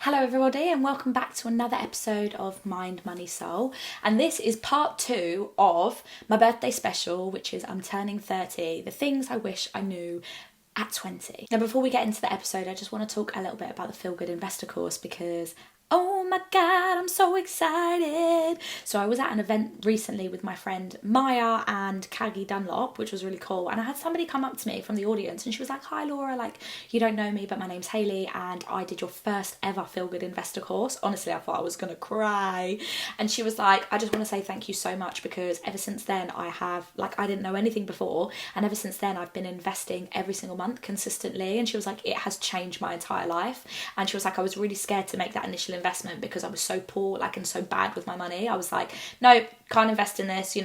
Hello everybody and welcome back to another episode of Mind, Money, Soul, and this is part 2 of my birthday special, which is I'm turning 30, the things I wish I knew at 20. Now before we get into the episode, I just want to talk a little bit about the Feel Good Investor course because oh my god, I'm so excited. So I was at an event recently with my friend Maya and Kagi Dunlop, which was really cool, and I had somebody come up to me from the audience and she was like, hi Laura, like, you don't know me but my name's Hayley and I did your first ever Feel Good Investor course. Honestly, I thought I was gonna cry. And she was like, I just want to say thank you so much because ever since then I didn't know anything before, and ever since then I've been investing every single month consistently. And she was like, it has changed my entire life. And she was like, I was really scared to make that initial investment because I was so poor, and so bad with my money. I was like, no, can't invest in this,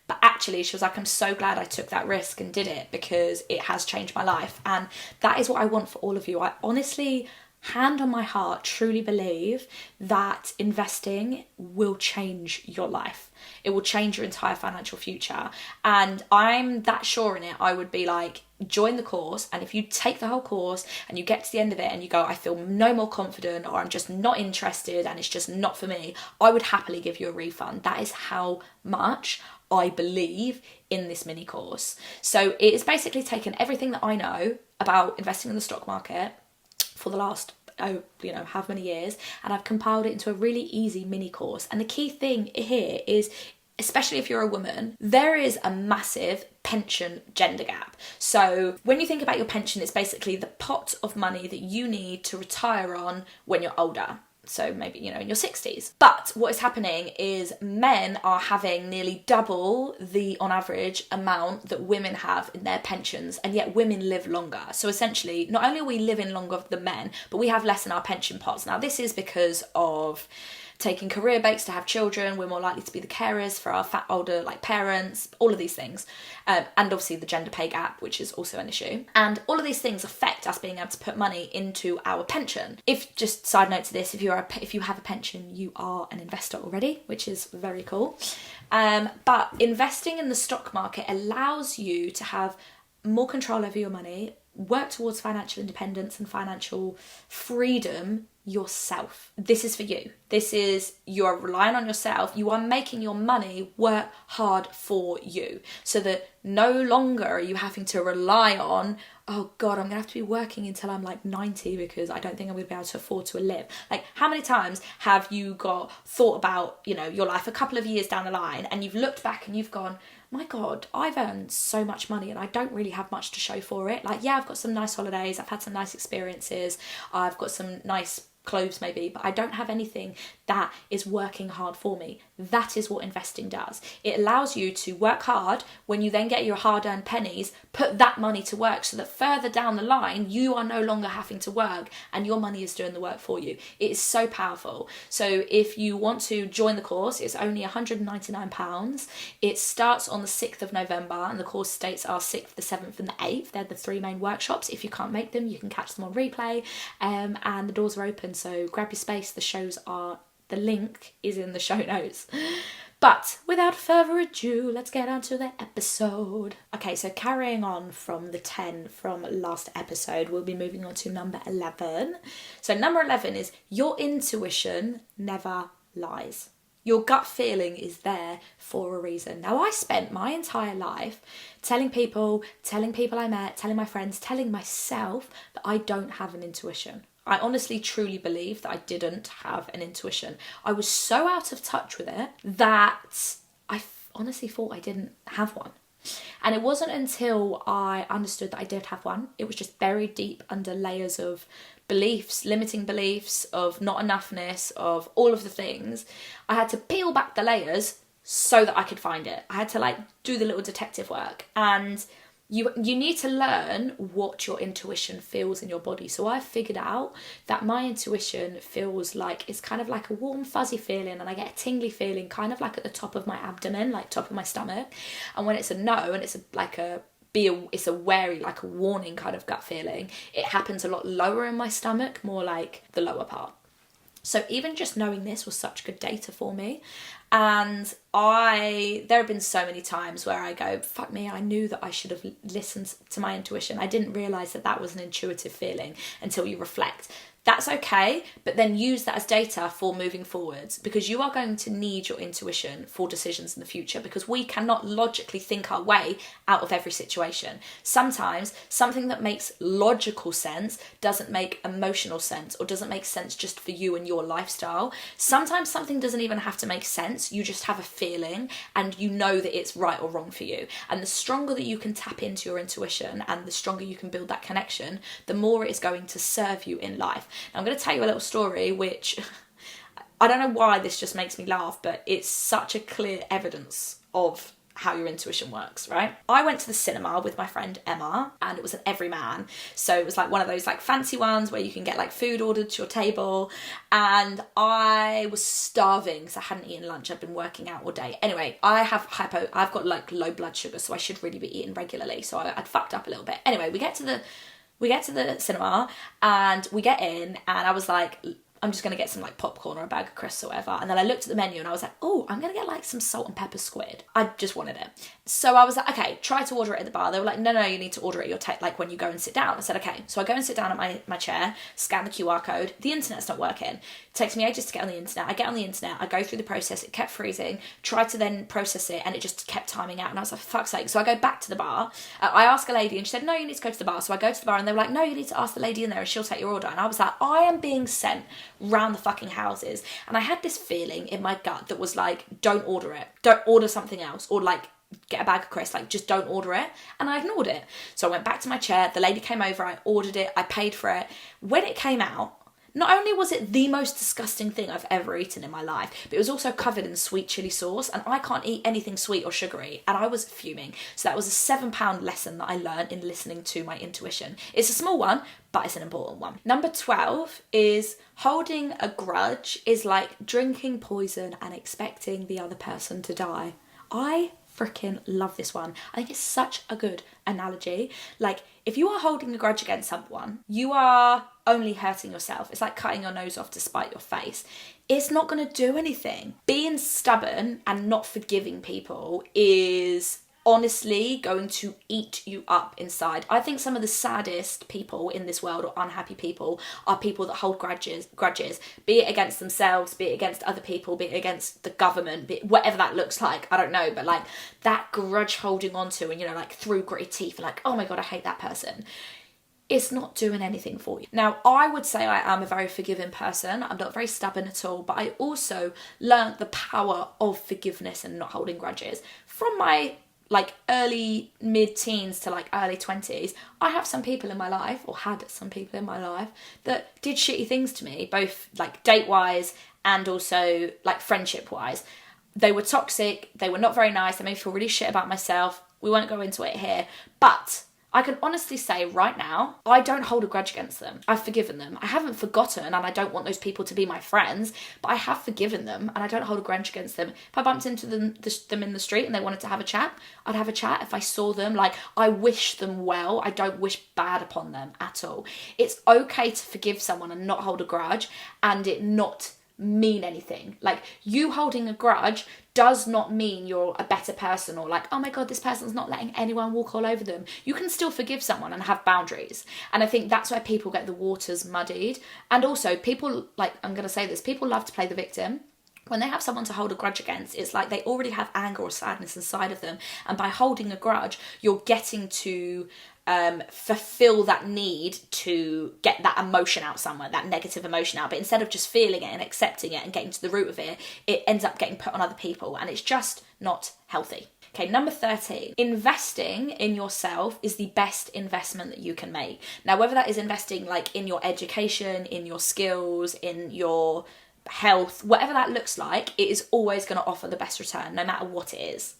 but actually she was like, I'm so glad I took that risk and did it because it has changed my life. And that is what I want for all of you. I honestly, hand on my heart, truly believe that investing will change your life. It will change your entire financial future. And I'm that sure in it. I would be like, join the course, and if you take the whole course and you get to the end of it and you go, I feel no more confident, or I'm just not interested and it's just not for me, I would happily give you a refund. That is how much I believe in this mini course. So it is basically taken everything that I know about investing in the stock market for the last how many years, and I've compiled it into a really easy mini course. And the key thing here is, especially if you're a woman, there is a massive pension gender gap. So when you think about your pension, it's basically the pot of money that you need to retire on when you're older. So maybe, in your 60s. But what is happening is men are having nearly double the, on average, amount that women have in their pensions, and yet women live longer. So essentially, not only are we living longer than men, but we have less in our pension pots. Now, this is because of taking career breaks to have children. We're more likely to be the carers for our fat older parents, all of these things. And obviously the gender pay gap, which is also an issue. And all of these things affect us being able to put money into our pension. Just side note to this, if you have a pension, you are an investor already, which is very cool. But investing in the stock market allows you to have more control over your money, work towards financial independence and financial freedom yourself. This is for you. You are relying on yourself. You are making your money work hard for you, so that no longer are you having to rely on, oh God, I'm gonna have to be working until I'm 90 because I don't think I'm gonna be able to afford to live. How many times have you thought about, your life a couple of years down the line, and you've looked back and you've gone, my God, I've earned so much money and I don't really have much to show for it. I've got some nice holidays, I've had some nice experiences, I've got some nice clothes maybe, but I don't have anything that is working hard for me. That is what investing does. It allows you to work hard. When you then get your hard-earned pennies, put that money to work so that further down the line, you are no longer having to work and your money is doing the work for you. It is so powerful. So if you want to join the course, it's only £199. It starts on the 6th of November and the course dates are 6th, the 7th and the 8th. They're the 3 main workshops. If you can't make them, you can catch them on replay, and the doors are open. So grab your space. The link is in the show notes. But without further ado, let's get on to the episode. Okay, so carrying on from the 10 from last episode, we'll be moving on to number 11. So number 11 is your intuition never lies. Your gut feeling is there for a reason. Now, I spent my entire life telling people I met, telling my friends, telling myself that I don't have an intuition. I honestly, truly believe that I didn't have an intuition. I was so out of touch with it that I honestly thought I didn't have one. And it wasn't until I understood that I did have one. It was just buried deep under layers of beliefs, limiting beliefs, of not enoughness, of all of the things. I had to peel back the layers so that I could find it. I had to do the little detective work. And you need to learn what your intuition feels in your body. So I figured out that my intuition feels it's kind of like a warm fuzzy feeling, and I get a tingly feeling kind of at the top of my abdomen, top of my stomach. And when it's a no, and it's it's a wary, a warning kind of gut feeling, it happens a lot lower in my stomach, more the lower part. So even just knowing this was such good data for me. And there have been so many times where I go, fuck me, I knew that I should have listened to my intuition. I didn't realise that was an intuitive feeling until you reflect. That's okay, but then use that as data for moving forwards, because you are going to need your intuition for decisions in the future, because we cannot logically think our way out of every situation. Sometimes something that makes logical sense doesn't make emotional sense, or doesn't make sense just for you and your lifestyle. Sometimes something doesn't even have to make sense. You just have a feeling and you know that it's right or wrong for you. And the stronger that you can tap into your intuition and the stronger you can build that connection, the more it is going to serve you in life. Now, I'm going to tell you a little story, which I don't know why this just makes me laugh, but it's such a clear evidence of how your intuition works, right? I went to the cinema with my friend Emma, and it was an Everyman. So it was like one of those like fancy ones where you can get like food ordered to your table. And I was starving because I hadn't eaten lunch. I'd been working out all day. Anyway, I've got like low blood sugar, so I should really be eating regularly. So I'd fucked up a little bit. Anyway, we get to the cinema and we get in, and I was like, I'm just going to get some like popcorn or a bag of crisps or whatever. And then I looked at the menu and I was like, oh, I'm going to get like some salt and pepper squid. I just wanted it. So I was like, okay, try to order it at the bar. They were like, no, you need to order it at like when you go and sit down. I said, okay. So I go and sit down at my chair, scan the QR code. The internet's not working. It takes me ages to get on the internet. I get on the internet. I go through the process. It kept freezing. Tried to then process it and it just kept timing out. And I was like, for fuck's sake. So I go back to the bar. I ask a lady and she said, no, you need to go to the bar. So I go to the bar and they were like, no, you need to ask the lady in there and she'll take your order. And I was like, I am being sent round the fucking houses. And I had this feeling in my gut that was like, don't order it. Don't order something else. Or like, get a bag of crisps, like just don't order it. And I ignored it. So I went back to my chair. The lady came over. I ordered it. I paid for it. When it came out, not only was it the most disgusting thing I've ever eaten in my life, but it was also covered in sweet chili sauce, and I can't eat anything sweet or sugary, and I was fuming. So that was a £7 lesson that I learned in listening to my intuition. It's a small one, but it's an important one. Number 12 is holding a grudge is like drinking poison and expecting the other person to die. I freaking love this one. I think it's such a good analogy. Like, if you are holding a grudge against someone, you are only hurting yourself. It's like cutting your nose off to spite your face. It's not going to do anything. Being stubborn and not forgiving people is honestly going to eat you up inside. I think some of the saddest people in this world, or unhappy people, are people that hold grudges, be it against themselves, be it against other people, be it against the government, be it whatever that looks like, I don't know, but like that grudge holding on to, and like through gritty teeth, and like, oh my God, I hate that person. It's not doing anything for you. Now, I would say I am a very forgiving person. I'm not very stubborn at all, but I also learned the power of forgiveness and not holding grudges from my like early mid-teens to like early 20s. I have some people in my life, or had some people in my life, that did shitty things to me, both like date-wise and also like friendship-wise. They were toxic, they were not very nice, they made me feel really shit about myself. We won't go into it here, but I can honestly say right now, I don't hold a grudge against them. I've forgiven them. I haven't forgotten, and I don't want those people to be my friends, but I have forgiven them and I don't hold a grudge against them. If I bumped into them in the street and they wanted to have a chat, I'd have a chat. If I saw them, like, I wish them well. I don't wish bad upon them at all. It's okay to forgive someone and not hold a grudge and it not mean anything. Like, you holding a grudge does not mean you're a better person, or like, oh my God, this person's not letting anyone walk all over them. You can still forgive someone and have boundaries. And I think that's where people get the waters muddied. And also people, like, I'm going to say this, people love to play the victim. When they have someone to hold a grudge against, it's like they already have anger or sadness inside of them. And by holding a grudge, you're getting to fulfill that need to get that emotion out somewhere, that negative emotion out. But instead of just feeling it and accepting it and getting to the root of it, it ends up getting put on other people, and it's just not healthy. Okay, number 13, investing in yourself is the best investment that you can make. Now, whether that is investing like in your education, in your skills, in your health, whatever that looks like, it is always going to offer the best return, no matter what it is.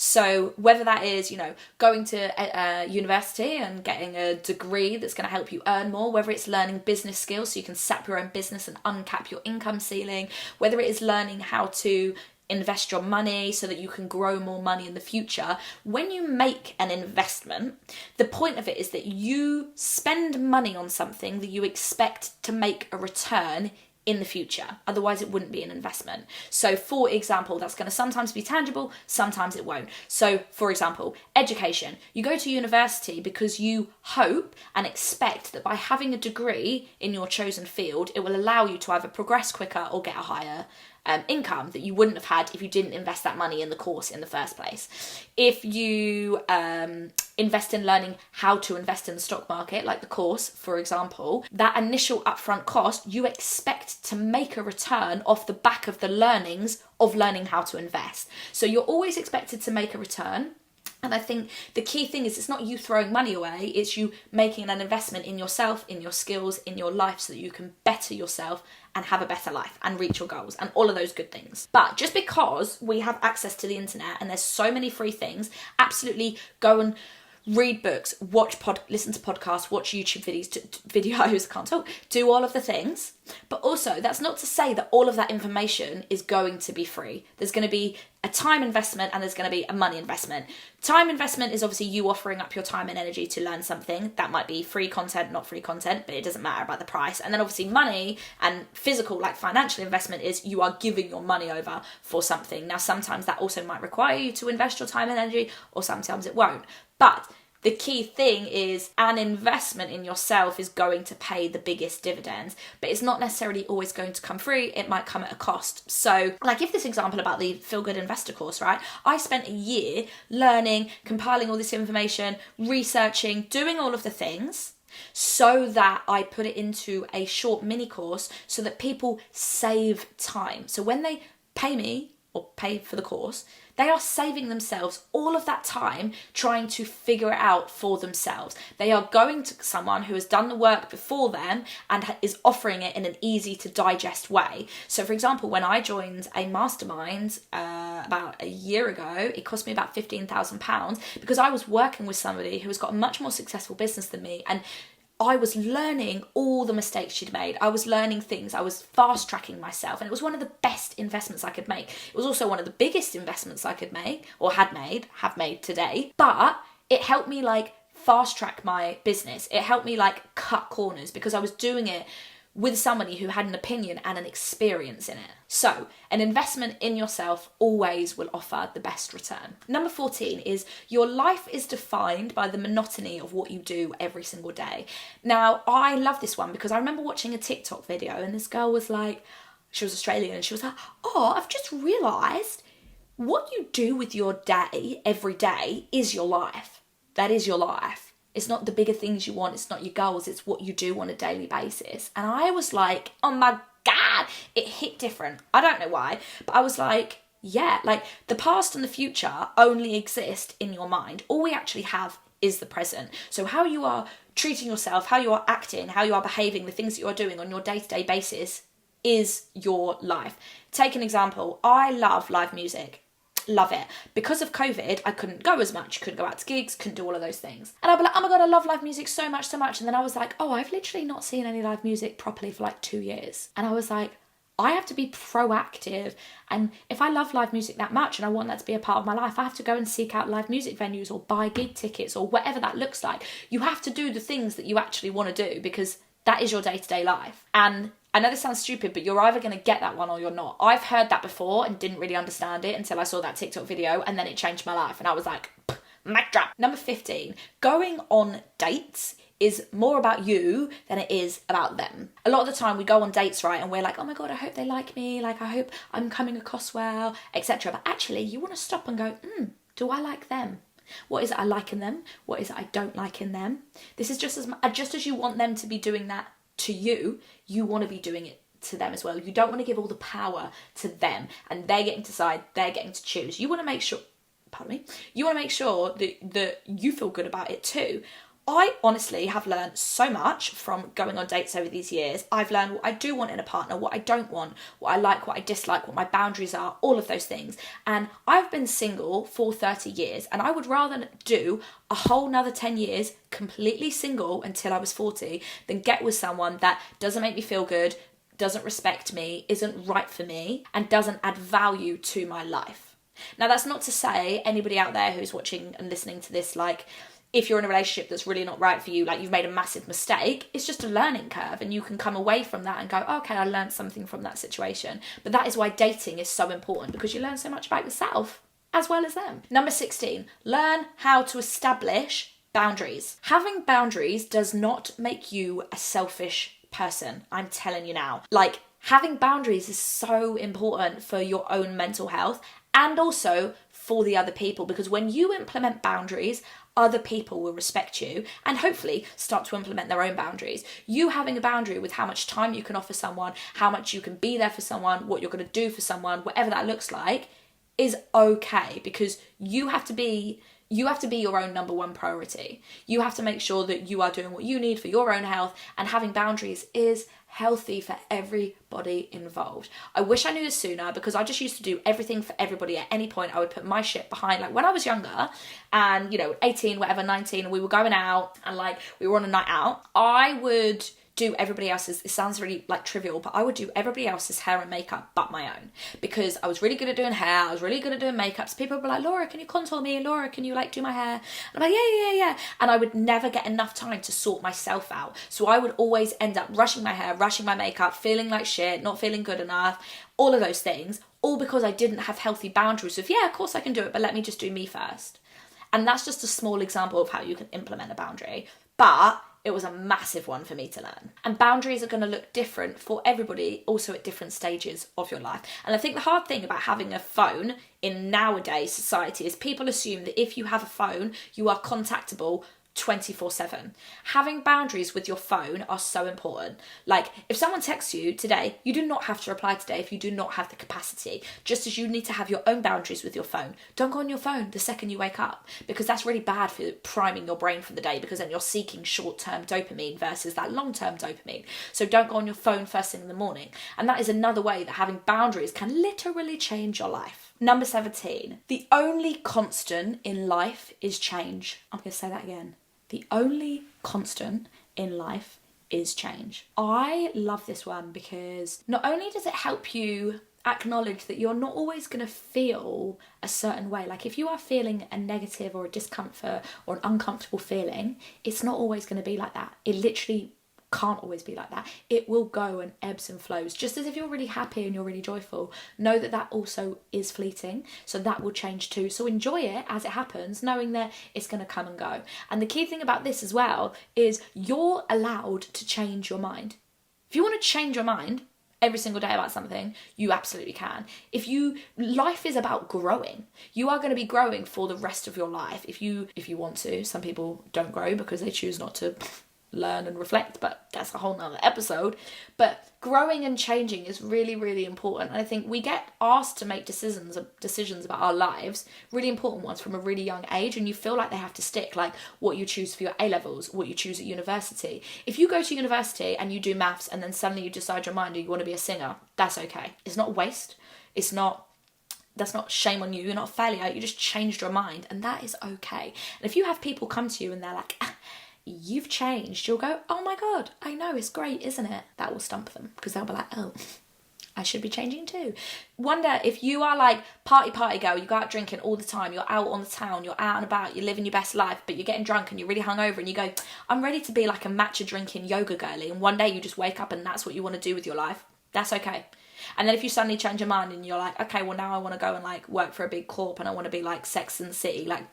So whether that is, going to university and getting a degree that's going to help you earn more, whether it's learning business skills so you can set up your own business and uncap your income ceiling, whether it is learning how to invest your money so that you can grow more money in the future. When you make an investment, the point of it is that you spend money on something that you expect to make a return in the future. Otherwise, it wouldn't be an investment. So for example, that's going to sometimes be tangible, sometimes it won't. So for example, education. You go to university because you hope and expect that by having a degree in your chosen field, it will allow you to either progress quicker or get a higher income that you wouldn't have had if you didn't invest that money in the course in the first place. If you invest in learning how to invest in the stock market, like the course, for example, that initial upfront cost, you expect to make a return off the back of the learnings of learning how to invest. So you're always expected to make a return. And I think the key thing is it's not you throwing money away, it's you making an investment in yourself, in your skills, in your life so that you can better yourself and have a better life and reach your goals and all of those good things. But just because we have access to the internet and there's so many free things, absolutely go and read books, listen to podcasts, watch YouTube videos, can't talk, do all of the things. But also, that's not to say that all of that information is going to be free. There's going to be a time investment and there's going to be a money investment. Time investment is obviously you offering up your time and energy to learn something. That might be free content, not free content, but it doesn't matter about the price. And then obviously money and physical, like financial investment, is you are giving your money over for something. Now, sometimes that also might require you to invest your time and energy, or sometimes it won't. But the key thing is an investment in yourself is going to pay the biggest dividends, but it's not necessarily always going to come free. It might come at a cost. So, and I give this example about the Feel Good Investor course, right? I spent a year learning, compiling all this information, researching, doing all of the things so that I put it into a short mini course so that people save time. So when they pay me or pay for the course, they are saving themselves all of that time trying to figure it out for themselves. They are going to someone who has done the work before them and is offering it in an easy to digest way. So for example, when I joined a mastermind about a year ago, it cost me about £15,000 because I was working with somebody who has got a much more successful business than me, and I was learning all the mistakes she'd made. I was learning things. I was fast tracking myself, and it was one of the best investments I could make. It was also one of the biggest investments I could make, or have made today. But it helped me like fast track my business. It helped me like cut corners because I was doing it with somebody who had an opinion and an experience in it. So an investment in yourself always will offer the best return. Number 14 is your life is defined by the monotony of what you do every single day. Now, I love this one because I remember watching a TikTok video and this girl was like, she was Australian, and she was like, oh, I've just realised what you do with your day every day is your life. That is your life. It's not the bigger things you want. It's not your goals. It's what you do on a daily basis. And I was like, oh my God, it hit different. I don't know why, but I was like, yeah, like the past and the future only exist in your mind. All we actually have is the present. So how you are treating yourself, how you are acting, how you are behaving, the things that you are doing on your day-to-day basis is your life. Take an example. I love live music. Love it. Because of COVID, I couldn't go as much, couldn't go out to gigs, couldn't do all of those things. And I'd be like, oh my God, I love live music so much. And then I was like, oh, I've literally not seen any live music properly for like 2 years. And I was like, I have to be proactive. And if I love live music that much and I want that to be a part of my life, I have to go and seek out live music venues or buy gig tickets or whatever that looks like. You have to do the things that you actually want to do because that is your day-to-day life. And I know this sounds stupid, but you're either going to get that one or you're not. I've heard that before and didn't really understand it until I saw that TikTok video, and then it changed my life. And I was like, mic drop. Number 15, going on dates is more about you than it is about them. A lot of the time we go on dates, right, and we're like, oh my God, I hope they like me. Like, I hope I'm coming across well, etc. But actually, you want to stop and go, do I like them? What is it I like in them? What is it I don't like in them? This is just as you want them to be doing that to you, you want to be doing it to them as well. You don't want to give all the power to them and they're getting to decide, they're getting to choose. You want to make sure, you want to make sure that you feel good about it too. I honestly have learned so much from going on dates over these years. I've learned what I do want in a partner, what I don't want, what I like, what I dislike, what my boundaries are, all of those things. And I've been single for 30 years and I would rather do a whole nother 10 years completely single until I was 40 than get with someone that doesn't make me feel good, doesn't respect me, isn't right for me, and doesn't add value to my life. Now, that's not to say anybody out there who's watching and listening to this, like, if you're in a relationship that's really not right for you, like you've made a massive mistake, it's just a learning curve, and you can come away from that and go, okay, I learned something from that situation. But that is why dating is so important, because you learn so much about yourself as well as them. Number 16, learn how to establish boundaries. Having boundaries does not make you a selfish person. I'm telling you now. Like, having boundaries is so important for your own mental health and also for the other people, because when you implement boundaries, other people will respect you and hopefully start to implement their own boundaries. You having a boundary with how much time you can offer someone, how much you can be there for someone, what you're going to do for someone, whatever that looks like, is okay, because you have to be your own number one priority. You have to make sure that you are doing what you need for your own health, and having boundaries is healthy for everybody involved. I wish I knew this sooner, because I just used to do everything for everybody. At any point I would put my shit behind, like when I was younger and 18, whatever, 19, and we were going out and like we were on a night out, I would do everybody else's, it sounds really like trivial, but I would do everybody else's hair and makeup but my own, because I was really good at doing hair, I was really good at doing makeup. So people would be like, Laura, can you contour me? Laura, can you like do my hair? And I'm like, yeah. And I would never get enough time to sort myself out. So I would always end up rushing my hair, rushing my makeup, feeling like shit, not feeling good enough, all of those things, all because I didn't have healthy boundaries of, yeah, of course I can do it, but let me just do me first. And that's just a small example of how you can implement a boundary. But it was a massive one for me to learn. And boundaries are going to look different for everybody, also at different stages of your life. And I think the hard thing about having a phone in nowadays society is people assume that if you have a phone, you are contactable 24/7. Having boundaries with your phone are so important. Like, if someone texts you today, you do not have to reply today if you do not have the capacity. Just as you need to have your own boundaries with your phone. Don't go on your phone the second you wake up, because that's really bad for priming your brain for the day, because then you're seeking short-term dopamine versus that long-term dopamine. So don't go on your phone first thing in the morning. And that is another way that having boundaries can literally change your life. Number 17, the only constant in life is change. I'm going to say that again. The only constant in life is change. I love this one because not only does it help you acknowledge that you're not always going to feel a certain way. Like if you are feeling a negative or a discomfort or an uncomfortable feeling, it's not always going to be like that. It literally can't always be like that. It will go and ebbs and flows. Just as if you're really happy and you're really joyful, know that that also is fleeting. So that will change too. So enjoy it as it happens, knowing that it's going to come and go. And the key thing about this as well is you're allowed to change your mind. If you want to change your mind every single day about something, you absolutely can. Life is about growing. You are going to be growing for the rest of your life if you want to. Some people don't grow because they choose not to learn and reflect, but that's a whole nother episode. But growing and changing is really, really important. And I think we get asked to make decisions about our lives, really important ones from a really young age, and you feel like they have to stick, like what you choose for your A-levels, what you choose at university. If you go to university and you do maths and then suddenly you decide your mind and you want to be a singer, that's okay. It's not waste. That's not shame on you. You're not a failure. You just changed your mind, and that is okay. And if you have people come to you and they're like, you've changed, you'll go, oh my God, I know, it's great, isn't it? That will stump them, because they'll be like, oh, I should be changing too. Wonder if you are like party girl, you go out drinking all the time, you're out on the town, you're out and about, you're living your best life, but you're getting drunk and you're really hungover and you go, I'm ready to be like a matcha drinking yoga girly, and one day you just wake up and that's what you want to do with your life. That's okay. And then if you suddenly change your mind and you're like, okay, well now I want to go and like work for a big corp and I want to be like Sex and the City, like,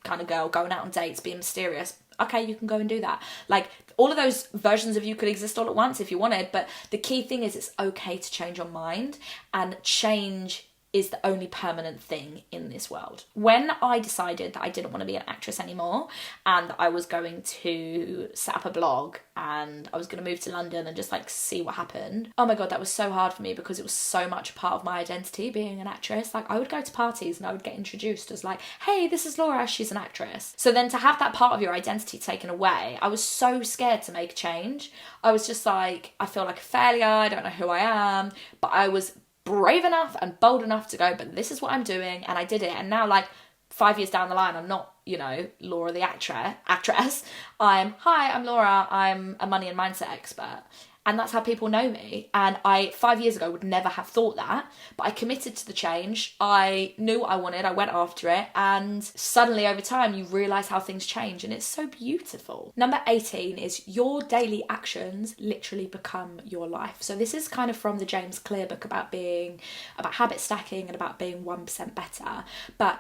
kind of girl, going out on dates, being mysterious. Okay, you can go and do that. Like, all of those versions of you could exist all at once if you wanted, but the key thing is it's okay to change your mind, and change is the only permanent thing in this world. When I decided that I didn't want to be an actress anymore and I was going to set up a blog and I was going to move to London and just like see what happened, oh my God, that was so hard for me, because it was so much a part of my identity being an actress. Like, I would go to parties and I would get introduced as like, hey, this is Laura, she's an actress. So then to have that part of your identity taken away, I was so scared to make a change. I was just like, I feel like a failure, I don't know who I am, but I was brave enough and bold enough to go, but this is what I'm doing, and I did it. And now, like 5 years down the line, I'm not, Laura the actress. I'm Laura, I'm a money and mindset expert. And that's how people know me. And I, 5 years ago, would never have thought that. But I committed to the change. I knew what I wanted. I went after it. And suddenly, over time, you realise how things change. And it's so beautiful. Number 18 is your daily actions literally become your life. So this is kind of from the James Clear book about habit stacking and about being 1% better. But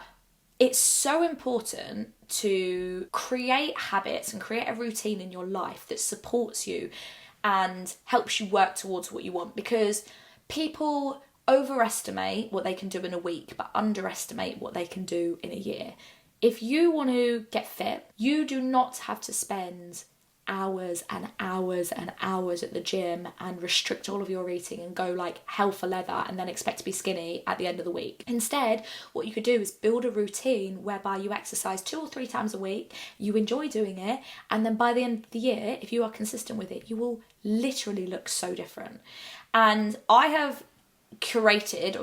it's so important to create habits and create a routine in your life that supports you and helps you work towards what you want, because people overestimate what they can do in a week but underestimate what they can do in a year. If you want to get fit, you do not have to spend hours and hours and hours at the gym and restrict all of your eating and go like hell for leather and then expect to be skinny at the end of the week. Instead, what you could do is build a routine whereby you exercise 2 or 3 times a week, you enjoy doing it, and then by the end of the year, if you are consistent with it, you will literally look so different. And I have created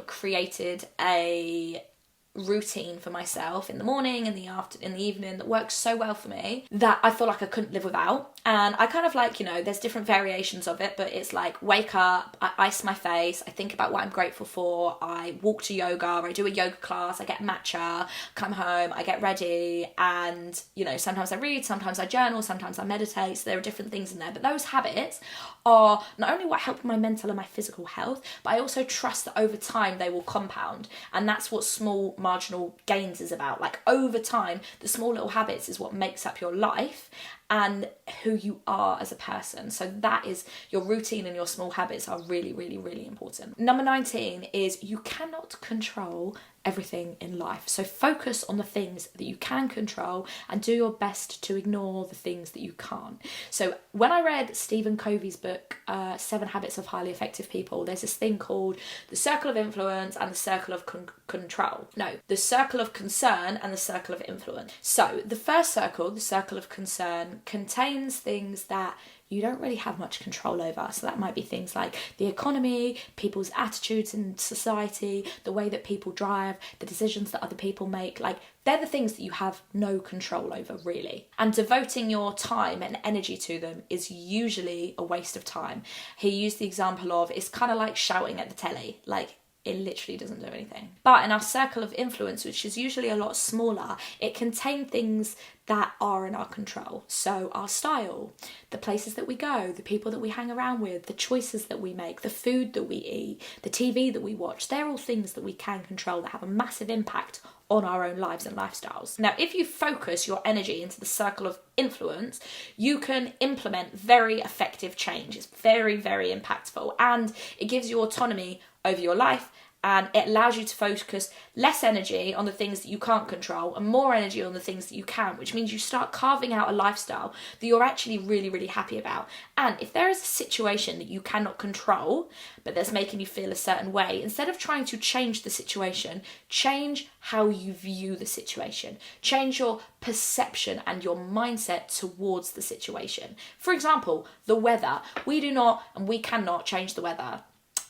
a routine for myself in the morning and in the evening that works so well for me that I feel like I couldn't live without. And I kind of like, there's different variations of it, but it's like wake up, I ice my face, I think about what I'm grateful for, I walk to yoga, I do a yoga class, I get matcha, come home, I get ready, and sometimes I read, sometimes I journal, sometimes I meditate. So there are different things in there, but those habits are not only what help my mental and my physical health, but I also trust that over time they will compound. And that's what small marginal gains is about. Like over time, the small little habits is what makes up your life and who you are as a person. So that is your routine, and your small habits are really, really, really important. Number 19 is you cannot control everything in life. So focus on the things that you can control and do your best to ignore the things that you can't. So when I read Stephen Covey's book, 7 Habits of Highly Effective People, there's this thing called the circle of influence and the circle of control. No, the circle of concern and the circle of influence. So the first circle, the circle of concern, contains things that you don't really have much control over. So that might be things like the economy, people's attitudes in society, the way that people drive, the decisions that other people make. Like, they're the things that you have no control over, really. And devoting your time and energy to them is usually a waste of time. He used the example of, it's kind of like shouting at the telly. Like, it literally doesn't do anything. But in our circle of influence, which is usually a lot smaller, it contains things that are in our control. So our style, the places that we go, the people that we hang around with, the choices that we make, the food that we eat, the TV that we watch, they're all things that we can control that have a massive impact on our own lives and lifestyles. Now, if you focus your energy into the circle of influence, you can implement very effective change. It's very, very impactful, and it gives you autonomy over your life, and it allows you to focus less energy on the things that you can't control and more energy on the things that you can, which means you start carving out a lifestyle that you're actually really, really happy about. And if there is a situation that you cannot control, but that's making you feel a certain way, instead of trying to change the situation, change how you view the situation. Change your perception and your mindset towards the situation. For example, the weather. We do not and we cannot change the weather.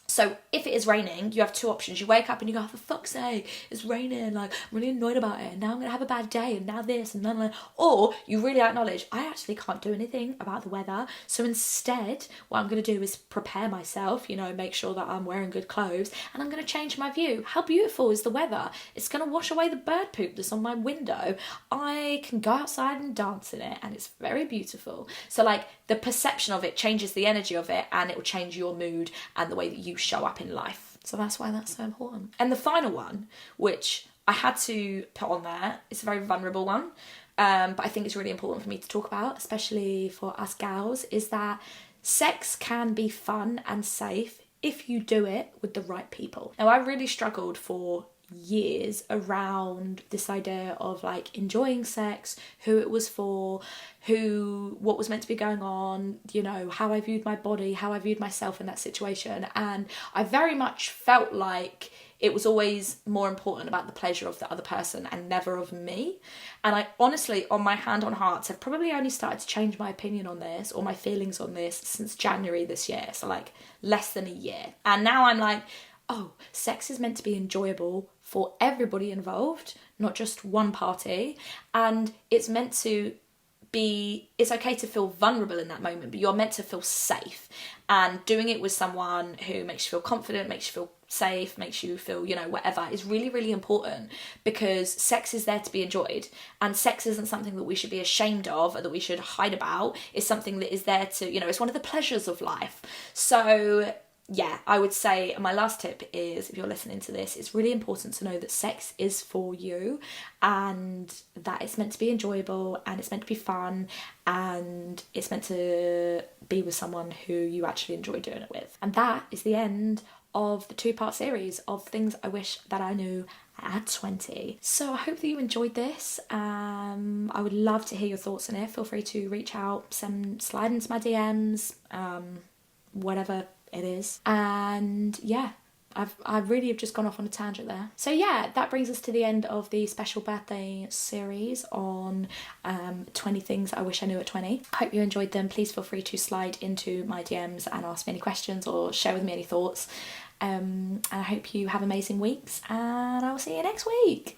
So if it is raining, you have 2 options. You wake up and you go, for fuck's sake, it's raining, like, I'm really annoyed about it, and now I'm going to have a bad day, and now this, and then. Or you really acknowledge, I actually can't do anything about the weather, so instead, what I'm going to do is prepare myself, make sure that I'm wearing good clothes, and I'm going to change my view. How beautiful is the weather? It's going to wash away the bird poop that's on my window. I can go outside and dance in it, and it's very beautiful. So, like, the perception of it changes the energy of it, and it will change your mood and the way that you show up in life. So that's why that's so important. And the final one, which I had to put on there, it's a very vulnerable one, but I think it's really important for me to talk about, especially for us gals, is that sex can be fun and safe if you do it with the right people. Now, I really struggled for years around this idea of like enjoying sex, who it was for, what was meant to be going on, how I viewed my body, how I viewed myself in that situation. And I very much felt like it was always more important about the pleasure of the other person and never of me. And I honestly, on my hand on heart, have probably only started to change my opinion on this or my feelings on this since January this year. So like less than a year. And now I'm like, oh, sex is meant to be enjoyable for everybody involved, not just one party. And it's meant to it's okay to feel vulnerable in that moment, but you're meant to feel safe. And doing it with someone who makes you feel confident, makes you feel safe, makes you feel, whatever, is really, really important, because sex is there to be enjoyed, and sex isn't something that we should be ashamed of or that we should hide about. It's something that is there to, it's one of the pleasures of life. So yeah, I would say my last tip is, if you're listening to this, it's really important to know that sex is for you, and that it's meant to be enjoyable, and it's meant to be fun, and it's meant to be with someone who you actually enjoy doing it with. And that is the end of the 2-part series of things I wish that I knew at 20. So I hope that you enjoyed this. I would love to hear your thoughts on it. Feel free to reach out, slide into my DMs, whatever it is. And yeah, I really have just gone off on a tangent there. So yeah, that brings us to the end of the special birthday series on 20 things I wish I knew at 20. I hope you enjoyed them. Please feel free to slide into my DMs and ask me any questions or share with me any thoughts. And I hope you have amazing weeks, and I will see you next week.